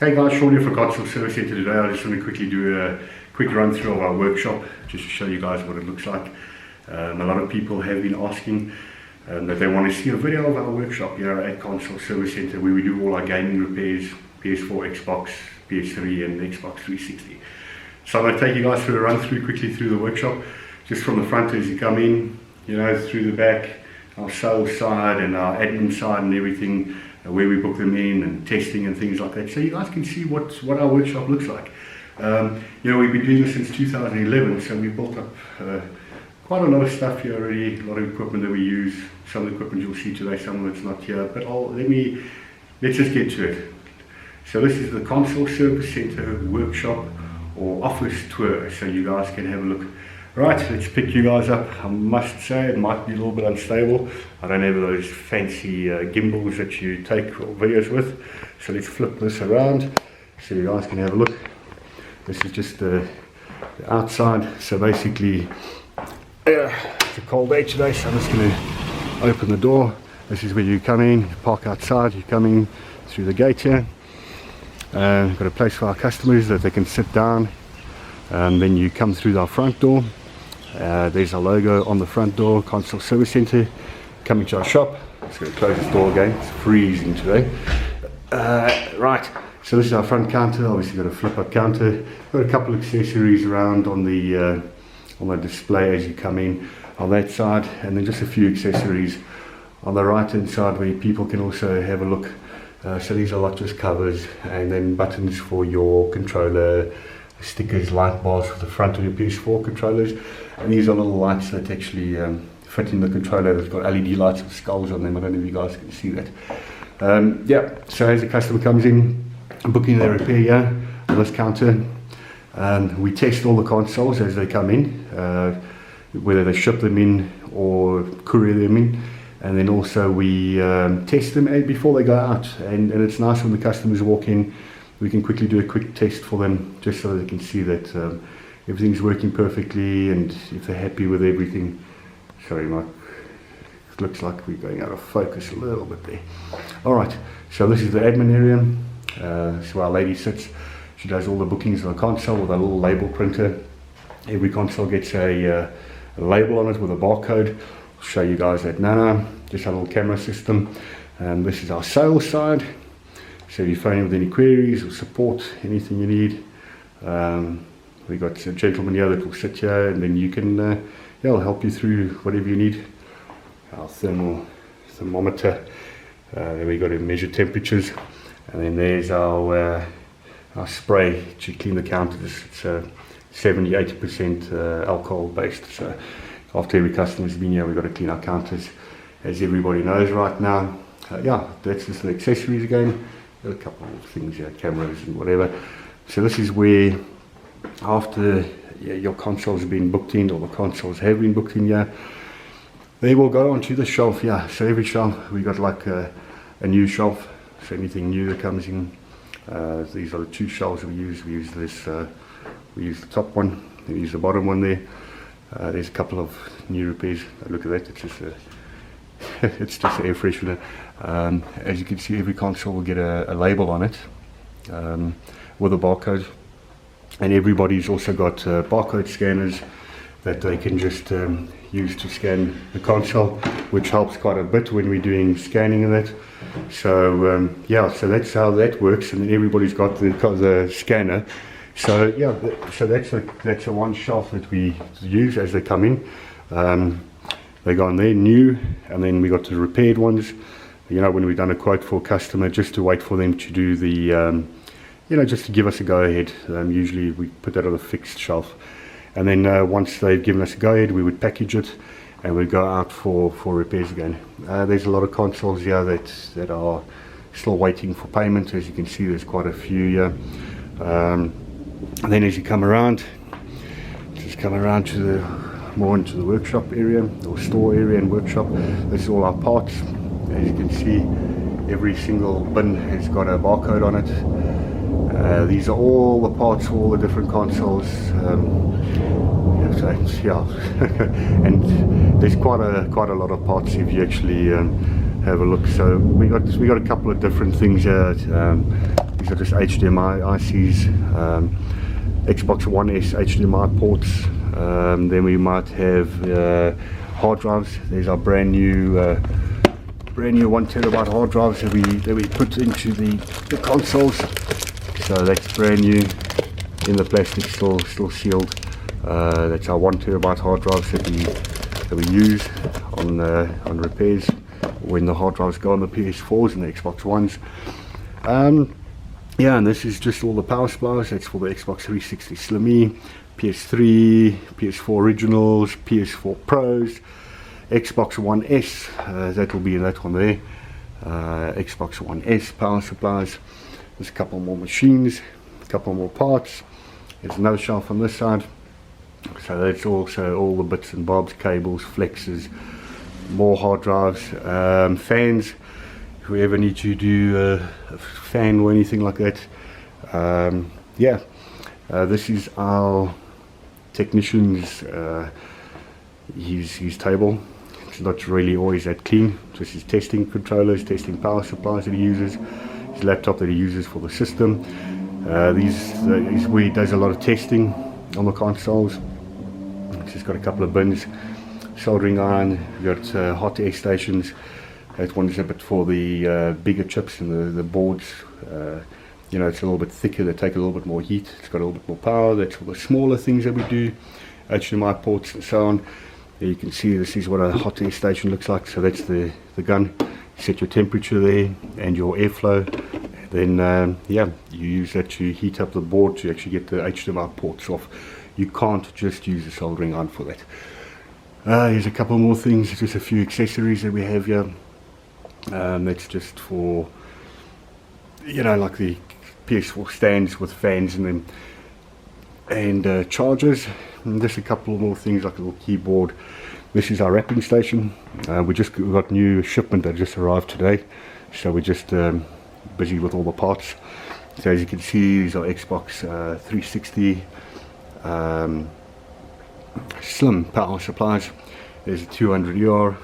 Hey guys, Sean here for Console Service Centre today. I just want to quickly do a quick run through of our workshop just to show you guys what it looks like. A lot of people have been asking that they want to see a video of our workshop here at Console Service Centre, where we do all our gaming repairs, PS4, Xbox, PS3 and Xbox 360. So I'm going to take you guys through a run through quickly through the workshop, just from the front as you come in, you know, through the back, our sales side and our admin side and everything, where we book them in and testing and things like that, so you guys can see what our workshop looks like. You know, we've been doing this since 2011, so we've built up quite a lot of stuff here already, a lot of equipment that we use. Some of the equipment you'll see today, some of it's not here, but let's just get to it. So this is the Console Service Centre workshop or office tour, so you guys can have a look. Right, let's pick you guys up. I must say it might be a little bit unstable. I don't have those fancy gimbals that you take videos with. So let's flip this around so you guys can have a look. This is just the outside. So basically, it's a cold day today, so I'm just going to open the door. This is where you come in, you park outside, you come in through the gate here. We've got a place for our customers that they can sit down. And then you come through our front door. There's our logo on the front door, Console Service Centre. Coming to our shop. Just going to close this door again, it's freezing today. Right, so this is our front counter. Obviously got a flip up counter. Got a couple of accessories around on the display as you come in on that side, and then just a few accessories on the right hand side where people can also have a look. So these are like just covers, and then buttons for your controller, stickers, light bars for the front of your PS4 controllers, and these are little lights that actually fit in the controller. They've got LED lights with skulls on them. I don't know if you guys can see that. Yeah, so as the customer comes in, booking their repair here on this counter, we test all the consoles as they come in, whether they ship them in or courier them in, and then also we test them before they go out, and it's nice when the customers walk in. We can quickly do a quick test for them just so they can see that everything's working perfectly, and if they're happy with everything. Sorry, Mike, it looks like we're going out of focus a little bit there. Alright, so this is the admin area. So our lady sits, she does all the bookings on the console with a little label printer. Every console gets a label on it with a barcode. I'll show you guys that now. Just a little camera system. And this is our sales side. So if you phone in with any queries or support, anything you need, we got a gentleman here that will sit here, and then you can, he'll help you through whatever you need. Our thermometer, then we got to measure temperatures, and then there's our spray to clean the counters. It's 70-80% alcohol based. So after every customer's been here, we've got to clean our counters, as everybody knows right now. Yeah, that's just the accessories again. A couple of things here, cameras and whatever. So this is where, after your consoles have been booked in, or the consoles have been booked in here, they will go onto the shelf here. So every shelf, we got like a new shelf. So anything new that comes in, these are the two shelves we use. We use this, we use the top one, we use the bottom one there. There's a couple of new repairs. Look at that, it's just it's just air freshener. As you can see, every console will get a label on it with a barcode, and everybody's also got barcode scanners that they can just use to scan the console, which helps quite a bit when we're doing scanning of that. So yeah, so that's how that works, and then everybody's got the scanner. So yeah, so that's a one shelf that we use as they come in. They go on there new, and then we got the repaired ones. You know, when we've done a quote for a customer, just to wait for them to do the, you know, just to give us a go ahead. Usually we put that on a fixed shelf, and then once they've given us a go ahead, we would package it, and we'd go out for repairs again. There's a lot of consoles here that are still waiting for payment. As you can see, there's quite a few here. And then as you come around, just come around to the more into the workshop area, or store area and workshop. This is all our parts. As you can see, every single bin has got a barcode on it. These are all the parts for all the different consoles. Yeah, and there's quite a lot of parts if you actually have a look. So we got a couple of different things here. These are just HDMI ICs, Xbox One S HDMI ports. Then we might have hard drives. These are brand new 1 terabyte hard drives that we put into the consoles. So that's brand new in the plastic, still sealed. That's our 1 terabyte hard drives that we use on repairs when the hard drives go on the PS4s and the Xbox Ones. Yeah, and this is just all the power supplies. That's for the Xbox 360 Slim E, PS3, PS4 Originals, PS4 Pros, Xbox One S, that will be in that one there, Xbox One S power supplies. There's a couple more machines, a couple more parts. There's another shelf on this side. So that's also all the bits and bobs, cables, flexes, more hard drives, fans. If we ever need to do a fan or anything like that. Yeah, this is our technician's his table. It's not really always that clean. Just his testing controllers, testing power supplies that he uses, his laptop that he uses for the system. These is where he does a lot of testing on the consoles. He's just got a couple of bins, soldering iron. We've got hot air stations. That one is a bit for the bigger chips and the boards. You know, it's a little bit thicker, they take a little bit more heat, it's got a little bit more power. That's for the smaller things that we do, HDMI ports and so on. There you can see this is what a hot air station looks like. So that's the gun. You set your temperature there and your airflow. Then yeah, you use that to heat up the board to actually get the HDMI ports off. You can't just use a soldering iron for that. Here's a couple more things, just a few accessories that we have here. That's just for, you know, like the PS4 stands with fans in them and chargers. And just a couple more things like a little keyboard. This is our wrapping station. We got new shipment that just arrived today, so we're just busy with all the parts. So as you can see, these are Xbox 360 Slim power supplies. There's a 200 ER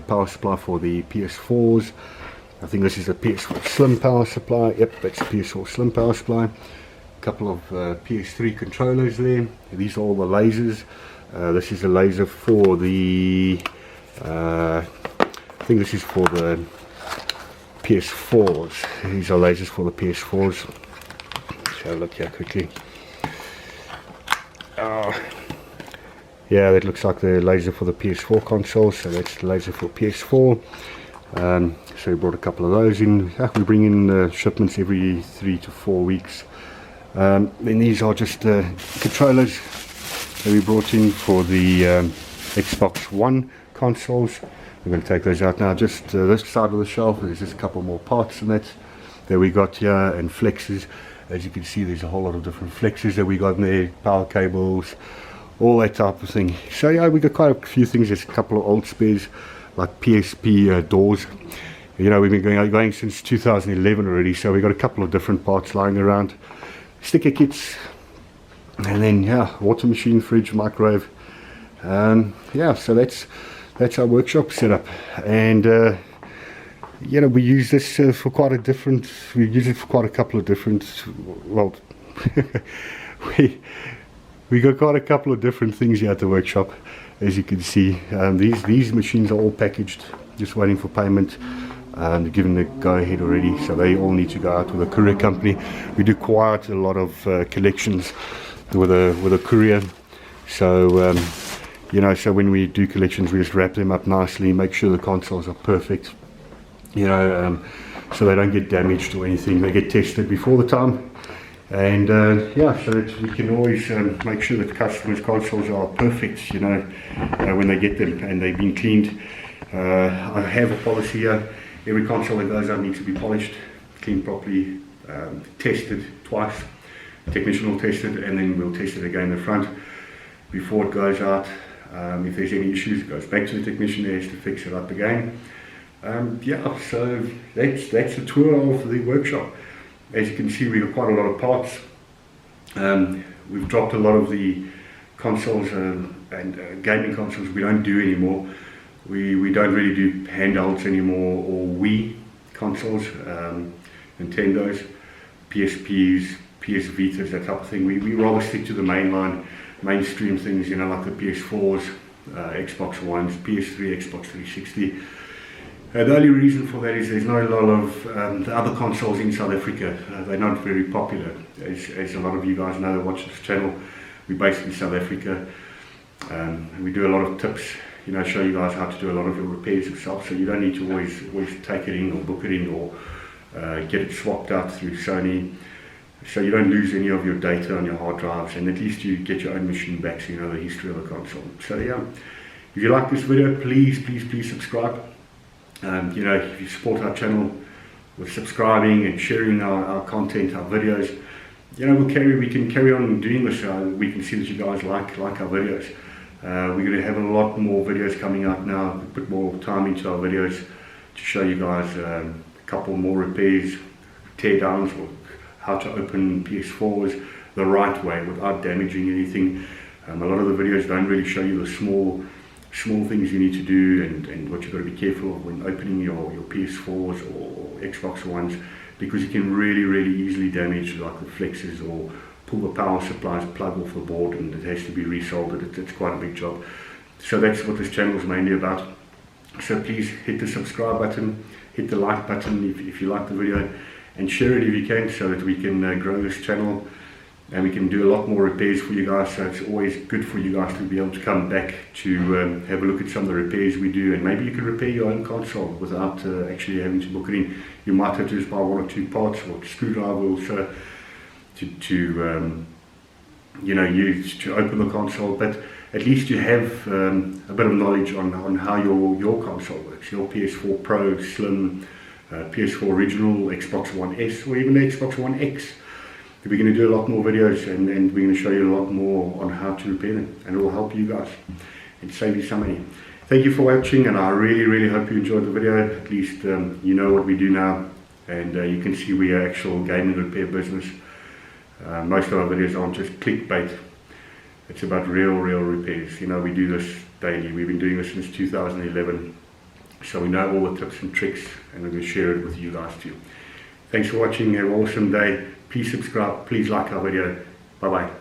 power supply for the PS4s. I think this is a PS4 Slim power supply. Yep, that's a PS4 Slim power supply. A couple of PS3 controllers there. These are all the lasers. This is a laser for the I think this is for the PS4s. These are lasers for the PS4s. Let's have a look here quickly. Yeah, that looks like the laser for the PS4 console, so that's the laser for PS4. So we brought a couple of those in. We bring in shipments every 3 to 4 weeks. Then these are just controllers that we brought in for the Xbox One consoles. We're going to take those out now. Just this side of the shelf, there's just a couple more parts in that we got here, and flexes. As you can see, there's a whole lot of different flexes that we got in there, power cables, all that type of thing. So yeah, we got quite a few things. There's a couple of old spares like PSP doors. You know, we've been going since 2011 already, so we got a couple of different parts lying around. Sticker kits, and then yeah, water machine, fridge, microwave. Yeah, so that's our workshop setup. And you know, we use this for quite a different. We use it for quite a couple of different. Well, we got quite a couple of different things here at the workshop, as you can see. These machines are all packaged, just waiting for payment. Given the go-ahead already, so they all need to go out with a courier company. We do quite a lot of collections with a courier, so you know, so when we do collections, we just wrap them up nicely, make sure the consoles are perfect, you know, so they don't get damaged or anything. They get tested before the time, and yeah, so that we can always make sure that the customers' consoles are perfect, you know, when they get them and they've been cleaned. I have a policy here. Every console that goes out needs to be polished, cleaned properly, tested twice. The technician will test it, and then we'll test it again in the front before it goes out. If there's any issues, it goes back to the technician. He has to fix it up again. Yeah, so that's a tour of the workshop. As you can see, we've got quite a lot of parts. We've dropped a lot of the consoles and gaming consoles we don't do anymore. We don't really do handhelds anymore, or Wii consoles, Nintendos. PSPs, PS Vitas, that type of thing. We rather stick to the mainstream things, you know, like the PS4s, Xbox Ones, PS3, Xbox 360. The only reason for that is there's not a lot of the other consoles in South Africa. They're not very popular. As a lot of you guys know that watch this channel, we're based in South Africa. And we do a lot of tips, you know, show you guys how to do a lot of your repairs yourself, so you don't need to always take it in or book it in or get it swapped out through Sony, so you don't lose any of your data on your hard drives, and at least you get your own machine back so you know the history of the console. So yeah, if you like this video, please subscribe. You know, if you support our channel with subscribing and sharing our content, our videos, you know, we can carry on doing this. We can see that you guys like our videos. We're going to have a lot more videos coming out now. We put more time into our videos to show you guys a couple more repairs, tear downs, or how to open PS4s the right way without damaging anything. A lot of the videos don't really show you the small things you need to do and what you've got to be careful of when opening your PS4s or Xbox Ones, because you can really easily damage like the flexes or pull the power supplies plug off the board, and it has to be resoldered. It's quite a big job. So that's what this channel is mainly about. So please hit the subscribe button, hit the like button if you like the video, and share it if you can, so that we can grow this channel and we can do a lot more repairs for you guys. So it's always good for you guys to be able to come back to have a look at some of the repairs we do, and maybe you can repair your own console without actually having to book it in. You might have to just buy one or two parts or screwdriver also to you know, use to open the console, but at least you have a bit of knowledge on how your console works, your PS4 Pro, Slim, PS4 Original, Xbox One S, or even the Xbox One X. We're going to do a lot more videos, and we're going to show you a lot more on how to repair them, and it will help you guys and save you some money. Thank you for watching, and I really hope you enjoyed the video. At least you know what we do now, and you can see we are actual gaming repair business. Most of our videos aren't just clickbait. It's about real repairs. You know, we do this daily. We've been doing this since 2011, so we know all the tips and tricks, and we're going to share it with you guys too. Thanks for watching. Have an awesome day. Please subscribe. Please like our video. Bye bye.